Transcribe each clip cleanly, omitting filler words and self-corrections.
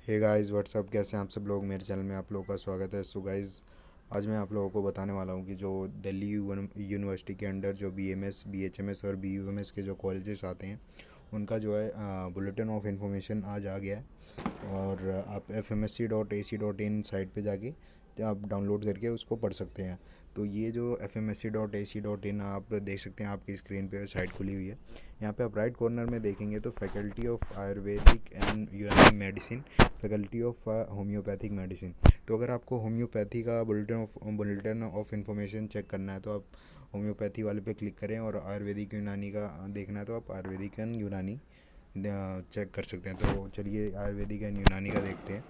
Hey guys what's up, कैसे हैं आप सब लोग। मेरे चैनल में आप लोगों का स्वागत है। सो गाइस, आज मैं आप लोगों को बताने वाला हूँ कि जो दिल्ली यूनिवर्सिटी के अंडर जो बीएमएस, बीएचएमएस और बीयूएमएस के जो कॉलेजेस आते हैं उनका जो है बुलेटिन ऑफ इंफॉर्मेशन आज आ गया है। और आप fmsc.ac.in साइट पे जाके आप डाउनलोड करके उसको पढ़ सकते हैं। तो ये जो fmsc.ac.in आप देख सकते हैं, आपकी स्क्रीन पे साइट खुली हुई है। यहाँ पे आप राइट कॉर्नर में देखेंगे तो फैकल्टी ऑफ आयुर्वेदिक एंड यूनानी medicine, faculty of homeopathic medicine. तो अगर आपको होम्योपैथी का बुलेटिन ऑफ इंफॉर्मेशन चेक करना है तो आप होम्योपैथी वाले पे क्लिक करें, और आयुर्वेदिक यूनानी का देखना है तो आप आयुर्वेदिक एंड यूनानी चेक कर सकते हैं। तो चलिए आयुर्वेदिक एंड यूनानी का देखते हैं।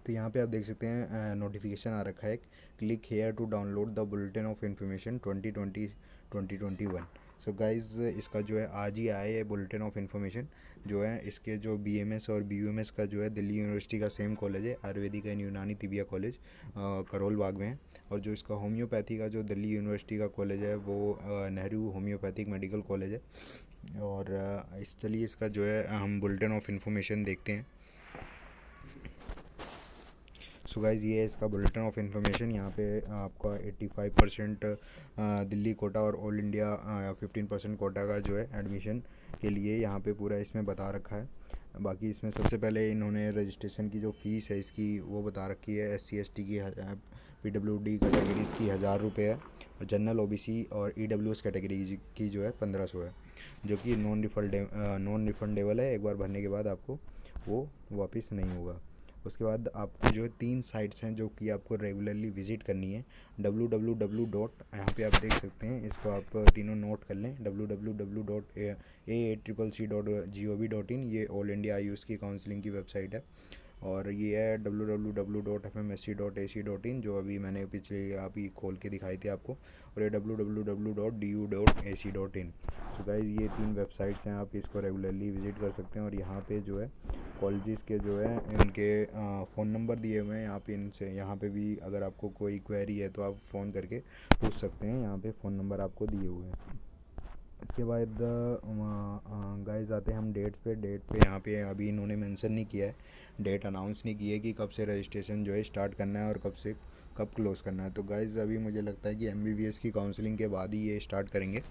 तो यहाँ पे आप देख सकते हैं नोटिफिकेशन आ रखा है, click here to download the bulletin of information 2020-2021। So guys, इसका जो है आज ही आया है बुलेटिन ऑफ इंफॉर्मेशन जो है। इसके जो बीएमएस और बीयूएमएस का जो है दिल्ली यूनिवर्सिटी का सेम कॉलेज है, आयुर्वेदिक एंड यूनानी तिबिया कॉलेज करोल बाग में है। और जो इसका होम्योपैथी का जो दिल्ली यूनिवर्सिटी का कॉलेज है वो नेहरू होम्योपैथिक मेडिकल कॉलेज है। और इस चलिए इसका जो है हम बुलेटिन ऑफ इंफॉर्मेशन देखते हैं। सो गाइज, ये है इसका बुलेटिन ऑफ इंफॉर्मेशन। यहाँ पे आपका 85% दिल्ली कोटा और ऑल इंडिया 15% कोटा का जो है एडमिशन के लिए यहाँ पे पूरा इसमें बता रखा है। बाकी इसमें सबसे पहले इन्होंने रजिस्ट्रेशन की जो फ़ीस है इसकी वो बता रखी है। SC ST की PWD कैटेगरीज़ की 1000 रुपये है, और जनरल OBC और EWS कैटेगरी की जो है 1500 है, जो कि नॉन रिफंडेबल है। एक बार भरने के बाद आपको वो वापस नहीं होगा। उसके बाद आपको जो है 3 साइट्स हैं जो कि आपको रेगुलरली विजिट करनी है। www डॉट, यहाँ पे आप देख सकते हैं, इसको आप तीनों नोट कर लें। www.accc.gov.in, ये ऑल इंडिया आयुष की काउंसलिंग की वेबसाइट है। और ये है www.fmsc.ac.in, जो अभी मैंने पिछले अभी खोल के दिखाई थी आपको। और ये www.du.ac.in। तो गाइज, ये 3 वेबसाइट्स हैं, आप इसको रेगुलरली विजिट कर सकते हैं। और यहाँ पे जो है कॉलेजेस के जो है इनके फ़ोन नंबर दिए हुए हैं। आप इनसे यहाँ पे भी अगर आपको कोई क्वेरी है तो आप फ़ोन करके पूछ सकते हैं। यहाँ पे फ़ोन नंबर आपको दिए हुए हैं। इसके बाद गाइस आते हैं हम डेट पे यहाँ पे अभी इन्होंने मेंशन नहीं किया है, डेट अनाउंस नहीं की है कि कब से रजिस्ट्रेशन जो है स्टार्ट करना है और कब क्लोज़ करना है। तो गाइस, अभी मुझे लगता है कि MBBS की काउंसलिंग के बाद ही ये स्टार्ट करेंगे।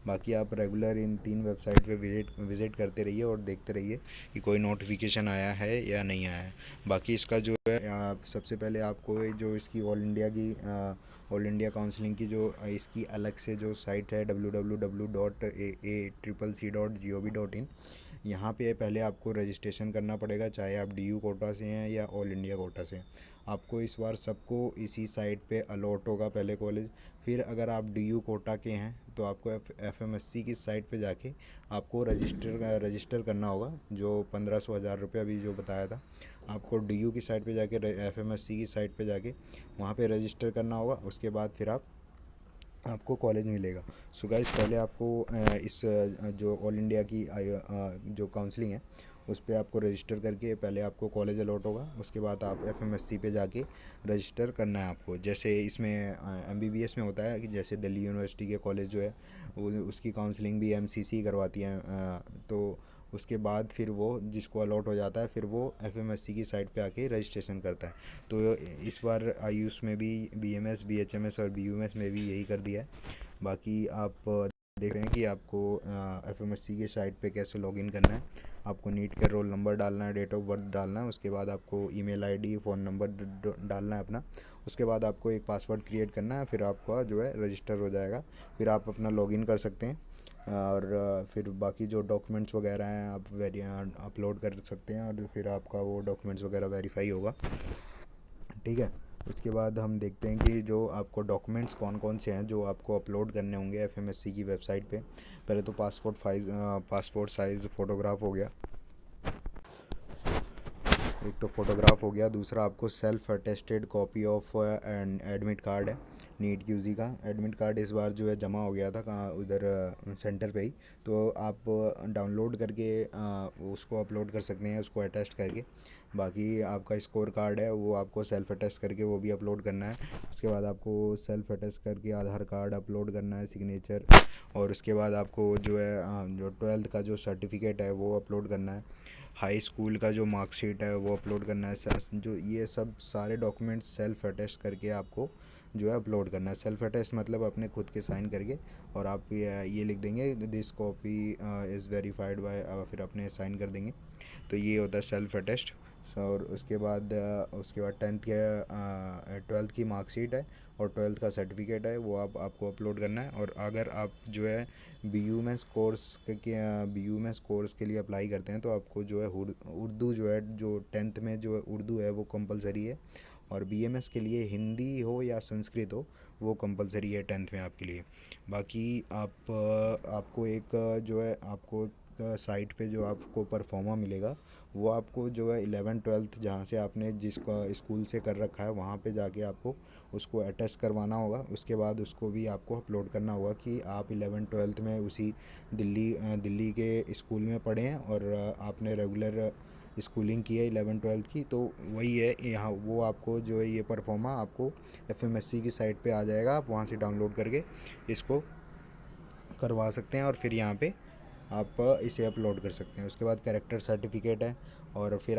बाकी आप रेगुलर इन 3 वेबसाइट पे विज़िट करते रहिए और देखते रहिए कि कोई नोटिफिकेशन आया है या नहीं आया है। बाकी इसका जो है सबसे पहले आपको जो इसकी ऑल इंडिया काउंसलिंग की जो इसकी अलग से जो साइट है www.accc.gov.in, यहाँ पे पहले आपको रजिस्ट्रेशन करना पड़ेगा, चाहे आप DU कोटा से हैं या ऑल इंडिया कोटा से हैं। आपको इस बार सबको इसी साइट पे अलॉट होगा पहले कॉलेज। फिर अगर आप DU कोटा के हैं तो आपको FMSC की साइट पे जाके आपको रजिस्टर करना होगा, जो 1500 1000 रुपये अभी जो बताया था। आपको DU की साइट पे जाके FMSC की साइट पे जाके वहाँ पे रजिस्टर करना होगा। उसके बाद फिर आपको कॉलेज मिलेगा। सो गाइस, पहले आपको इस जो ऑल इंडिया की जो काउंसलिंग है उस पर आपको रजिस्टर करके पहले आपको कॉलेज अलॉट होगा। उसके बाद आप FMSC पे जाके रजिस्टर करना है आपको। जैसे इसमें MBBS में होता है कि जैसे दिल्ली यूनिवर्सिटी के कॉलेज जो है वो उसकी काउंसलिंग भी MCC करवाती है। तो उसके बाद फिर वो जिसको अलॉट हो जाता है फिर वो FMSC की साइट पे आके रजिस्ट्रेशन करता है। तो इस बार आयुष में भी BMS, BHMS और BUMS में भी यही कर दिया है। बाकी आप देख रहे हैं कि आपको FMSC की साइट पे कैसे लॉगिन करना है। आपको नीट का रोल नंबर डालना है, डेट ऑफ बर्थ डालना है, उसके बाद आपको ईमेल आईडी, फ़ोन नंबर डालना है अपना। उसके बाद आपको एक पासवर्ड क्रिएट करना है, फिर आपका जो है रजिस्टर हो जाएगा। फिर आप अपना लॉगिन कर सकते हैं। और फिर बाकी जो डॉक्यूमेंट्स वगैरह हैं आप अपलोड कर सकते हैं, और फिर आपका वो डॉक्यूमेंट्स वगैरह वेरीफाई होगा। ठीक है। उसके बाद हम देखते हैं कि जो आपको डॉक्यूमेंट्स कौन कौन से हैं जो आपको अपलोड करने होंगे FMSC की वेबसाइट पे। पहले तो पासपोर्ट साइज़ फ़ोटोग्राफ हो गया, एक तो फ़ोटोग्राफ हो गया। दूसरा आपको self attested copy of admit card है, नीट QC का एडमिट कार्ड इस बार जो है जमा हो गया था कहाँ उधर सेंटर पे ही। तो आप डाउनलोड करके उसको अपलोड कर सकते हैं, उसको अटेस्ट करके। बाकी आपका स्कोर कार्ड है वो आपको सेल्फ अटेस्ट करके वो भी अपलोड करना है। उसके बाद आपको सेल्फ अटेस्ट करके आधार कार्ड अपलोड करना है, सिग्नेचर। और उसके बाद आपको जो है जो 12th का जो सर्टिफिकेट है वो अपलोड करना है। हाई स्कूल का जो मार्कशीट है वो अपलोड करना है। जो ये सब सारे डॉक्यूमेंट्स सेल्फ अटेस्ट करके आपको जो है अपलोड करना है। सेल्फ अटेस्ट मतलब अपने खुद के साइन करके, और आप ये लिख देंगे this copy is verified bye, फिर अपने साइन कर देंगे। तो ये होता है सेल्फ अटेस्ट। और उसके बाद ट्वेल्थ की मार्कशीट है और ट्वेल्थ का सर्टिफिकेट है, वो आपको अपलोड करना है। और अगर आप जो है B U M S course के लिए अप्लाई करते हैं तो आपको जो है उर्दू जो है, जो 10th में जो है उर्दू है वो कंपलसरी है। और बीएमएस के लिए हिंदी हो या संस्कृत हो वो कंपलसरी है 10th में आपके लिए। बाकी आपको एक जो है आपको साइट पे जो आपको परफॉर्मा मिलेगा, वो आपको जो है 11th-12th जहाँ से आपने जिसका स्कूल से कर रखा है वहाँ पे जाके आपको उसको अटेस्ट करवाना होगा। उसके बाद उसको भी आपको अपलोड करना होगा कि आप 11th-12th में उसी दिल्ली के स्कूल में पढ़े हैं और आपने रेगुलर स्कूलिंग की है 11th-12th की। तो वही है यहाँ, वो आपको जो है ये परफॉर्मा आपको एफएमएससी की साइट पे आ जाएगा, आप वहाँ से डाउनलोड करके इसको करवा सकते हैं और फिर यहाँ पे आप इसे अपलोड कर सकते हैं। उसके बाद कैरेक्टर सर्टिफिकेट है, और फिर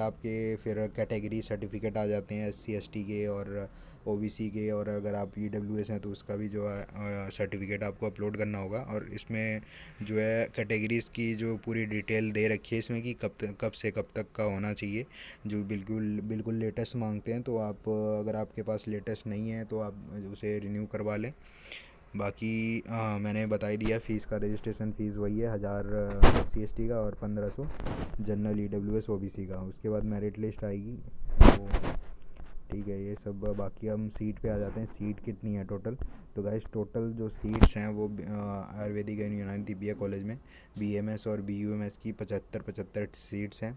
कैटेगरी सर्टिफिकेट आ जाते हैं एससी एसटी के और ओबीसी के। और अगर आप ईडब्ल्यूएस हैं तो उसका भी जो है सर्टिफिकेट आपको अपलोड करना होगा। और इसमें जो है कैटेगरीज़ की जो पूरी डिटेल दे रखी है इसमें कि कब से कब तक का होना चाहिए, जो बिल्कुल बिल्कुल लेटेस्ट मांगते हैं। तो आप अगर आपके पास लेटेस्ट नहीं है तो आप उसे रिन्यू करवा लें। बाकी मैंने बता ही दिया फ़ीस का, रजिस्ट्रेशन फ़ीस वही है 1000 SC ST का और 1500 जनरल EWS OBC का। उसके बाद मेरिट लिस्ट आएगी, तो ठीक है ये सब। बाकी हम सीट पे आ जाते हैं, सीट कितनी है टोटल। तो गाइस टोटल जो सीट्स हैं वो आयुर्वेदिक एंड यूनानी तिब्बिया कॉलेज में BMS और BUMS की 75 सीट्स हैं।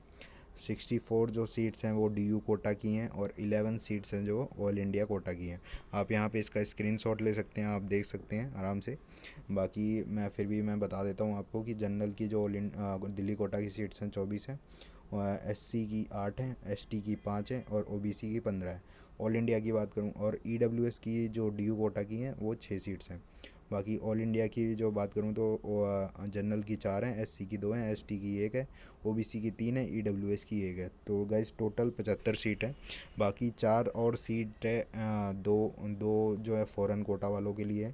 64 जो सीट्स हैं वो DU कोटा की हैं और 11 सीट्स हैं जो ऑल इंडिया कोटा की हैं। आप यहाँ पे इसका स्क्रीनशॉट ले सकते हैं, आप देख सकते हैं आराम से। बाकी मैं बता देता हूँ आपको कि जनरल की जो दिल्ली कोटा की सीट्स हैं 24 हैं, SC की 8 हैं, ST की 5 हैं और OBC की 15 है। ऑल इंडिया की बात करूँ, और EWS की जो DU कोटा की हैं वो 6 सीट्स हैं। बाकी ऑल इंडिया की जो बात करूँ तो जनरल की 4 हैं, SC की 2 हैं, ST की 1 है, OBC की 3 है, EWS की 1 है। तो गाइस टोटल 75 सीट है। बाकी 4 और सीट है, दो दो जो है फ़ॉरेन कोटा वालों के लिए,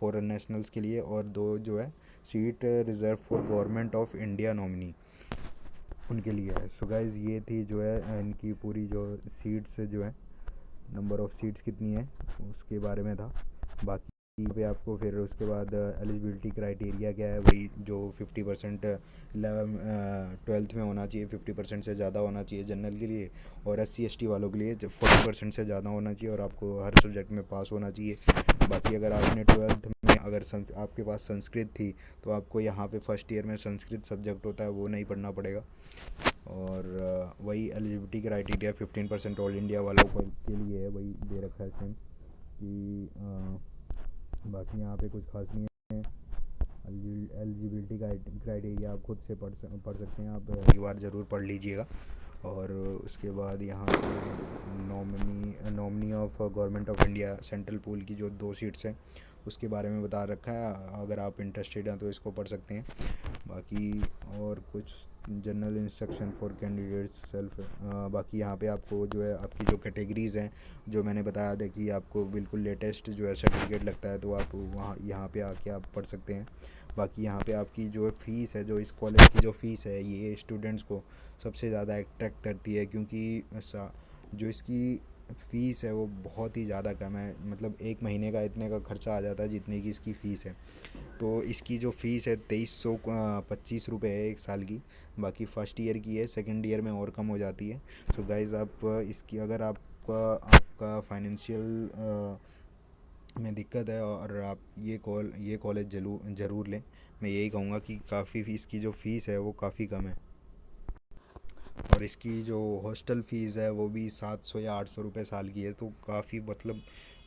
फ़ॉरेन नेशनल्स के लिए, और 2 जो है seat reserve for government of India nominee उनके लिए है। सो गाइस ये थी जो है इनकी पूरी जो सीट्स जो है, नंबर ऑफ़ सीट्स कितनी है उसके बारे में था। बाकी पे आपको फिर उसके बाद एलिजिबिलिटी क्राइटेरिया क्या है, वही जो 50% 12th में होना चाहिए, 50% से ज़्यादा होना चाहिए जनरल के लिए, और SC ST वालों के लिए 40% से ज़्यादा होना चाहिए, और आपको हर सब्जेक्ट में पास होना चाहिए। बाकी अगर आपने 12th में अगर आपके पास संस्कृत थी तो आपको यहाँ पे फर्स्ट ईयर में संस्कृत सब्जेक्ट होता है वो नहीं पढ़ना पड़ेगा। और वही एलिजिबिलिटी क्राइटेरिया 15% ऑल इंडिया वालों के लिए है, वही दे रखा है सेम कि बाकी यहाँ पे कुछ खास नहीं है। एलिजिबिलिटी क्राइटेरिया आप खुद से पढ़ सकते हैं, आप एक बार ज़रूर पढ़ लीजिएगा। और उसके बाद यहाँ पे nominee of government of India central pool की जो 2 सीट्स हैं उसके बारे में बता रखा है, अगर आप इंटरेस्टेड हैं तो इसको पढ़ सकते हैं। बाकी और कुछ general instruction for candidates self. बाकी यहाँ पे आपको जो है आपकी जो कैटेगरीज़ हैं जो मैंने बताया था कि आपको बिल्कुल लेटेस्ट जो है सर्टिफिकेट लगता है, तो आप वहाँ यहाँ पे आके आप पढ़ सकते हैं। बाकी यहाँ पे आपकी जो फ़ीस है, जो इस कॉलेज की जो फ़ीस है ये स्टूडेंट्स को सबसे ज़्यादा अट्रैक्ट करती है, क्योंकि जो इसकी फ़ीस है वो बहुत ही ज़्यादा कम है। मतलब एक महीने का इतने का खर्चा आ जाता है जितने की इसकी फ़ीस है। तो इसकी जो फ़ीस है 2325 रुपये है एक साल की। बाकी फ़र्स्ट ईयर की है, सेकंड ईयर में और कम हो जाती है। तो गाइज़ आप इसकी अगर आपका फाइनेंशियल में दिक्कत है और आप ये कॉलेज ज़रूर लें। मैं यही कहूँगा कि काफ़ी इसकी जो फ़ीस है वो काफ़ी कम है, और इसकी जो हॉस्टल फ़ीस है वो भी 700 या 800 रुपये साल की है। तो काफ़ी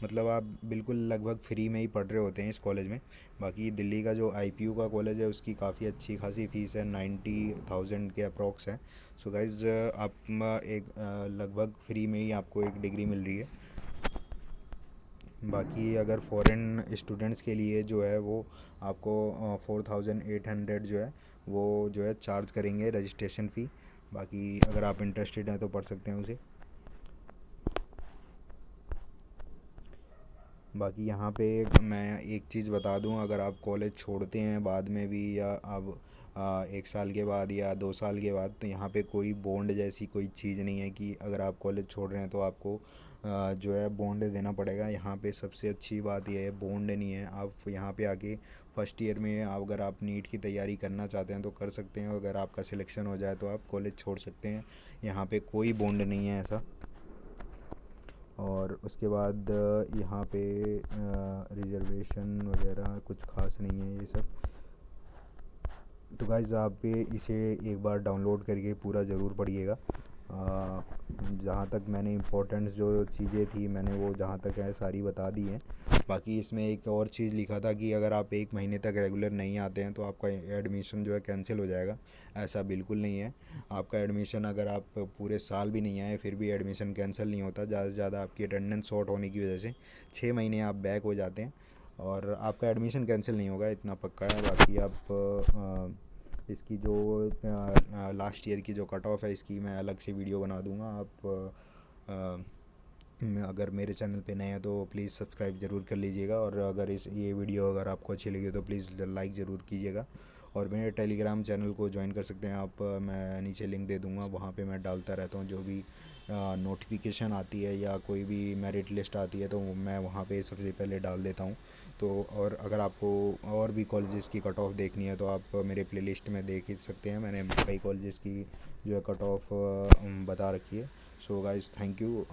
मतलब आप बिल्कुल लगभग फ्री में ही पढ़ रहे होते हैं इस कॉलेज में। बाकी दिल्ली का जो IPU का कॉलेज है उसकी काफ़ी अच्छी खासी फ़ीस है, 90,000 के अप्रॉक्स है। सो गाइज़ आप एक लगभग फ्री में ही आपको एक डिग्री मिल रही है। बाकी अगर फ़ॉरेन स्टूडेंट्स के लिए जो है वो आपको 4800 जो है वो जो है चार्ज करेंगे रजिस्ट्रेशन फ़ी। बाकी अगर आप इंटरेस्टेड हैं तो पढ़ सकते हैं उसे। बाकी यहाँ पे मैं एक चीज़ बता दूँ, अगर आप कॉलेज छोड़ते हैं बाद में भी, या अब 1 साल के बाद या 2 साल के बाद, तो यहाँ पे कोई बॉन्ड जैसी कोई चीज़ नहीं है कि अगर आप कॉलेज छोड़ रहे हैं तो आपको जो है बॉन्ड देना पड़ेगा। यहाँ पे सबसे अच्छी बात यह है, बॉन्ड नहीं है। आप यहाँ पे आके फर्स्ट ईयर में अगर आप नीट की तैयारी करना चाहते हैं तो कर सकते हैं, अगर आपका सिलेक्शन हो जाए तो आप कॉलेज छोड़ सकते हैं। यहाँ पे कोई बॉन्ड नहीं है ऐसा। और उसके बाद यहाँ पे रिजर्वेशन वगैरह कुछ खास नहीं है ये सब। तो गाइज़ आप इसे एक बार डाउनलोड करके पूरा ज़रूर पढ़िएगा। जहाँ तक मैंने इम्पोर्टेंट जो चीज़ें थी मैंने वो जहाँ तक है सारी बता दी हैं। बाकी इसमें एक और चीज़ लिखा था कि अगर आप 1 महीने तक रेगुलर नहीं आते हैं तो आपका एडमिशन जो है कैंसिल हो जाएगा। ऐसा बिल्कुल नहीं है। आपका एडमिशन, अगर आप पूरे साल भी नहीं आए फिर भी एडमिशन कैंसिल नहीं होता। ज़्यादा से ज़्यादा आपकी अटेंडेंस शॉर्ट होने की वजह से 6 महीने आप बैक हो जाते हैं और आपका एडमिशन कैंसिल नहीं होगा, इतना पक्का है। बाकी आप इसकी जो लास्ट ईयर की जो कट ऑफ है इसकी मैं अलग से वीडियो बना दूंगा। आप अगर मेरे चैनल पे नए हैं तो प्लीज़ सब्सक्राइब ज़रूर कर लीजिएगा, और अगर ये वीडियो अगर आपको अच्छी लगी तो प्लीज़ लाइक ज़रूर कीजिएगा। और मेरे टेलीग्राम चैनल को ज्वाइन कर सकते हैं आप, मैं नीचे लिंक दे दूँगा। वहाँ पे मैं डालता रहता हूँ जो भी नोटिफिकेशन आती है या कोई भी मेरिट लिस्ट आती है तो मैं वहाँ पे सबसे पहले डाल देता हूँ। तो और अगर आपको और भी कॉलेजेस की कट ऑफ देखनी है तो आप मेरे प्लेलिस्ट में देख ही सकते हैं। मैंने कई कॉलेजेस की जो है कट ऑफ बता रखी है। So guys, thank you.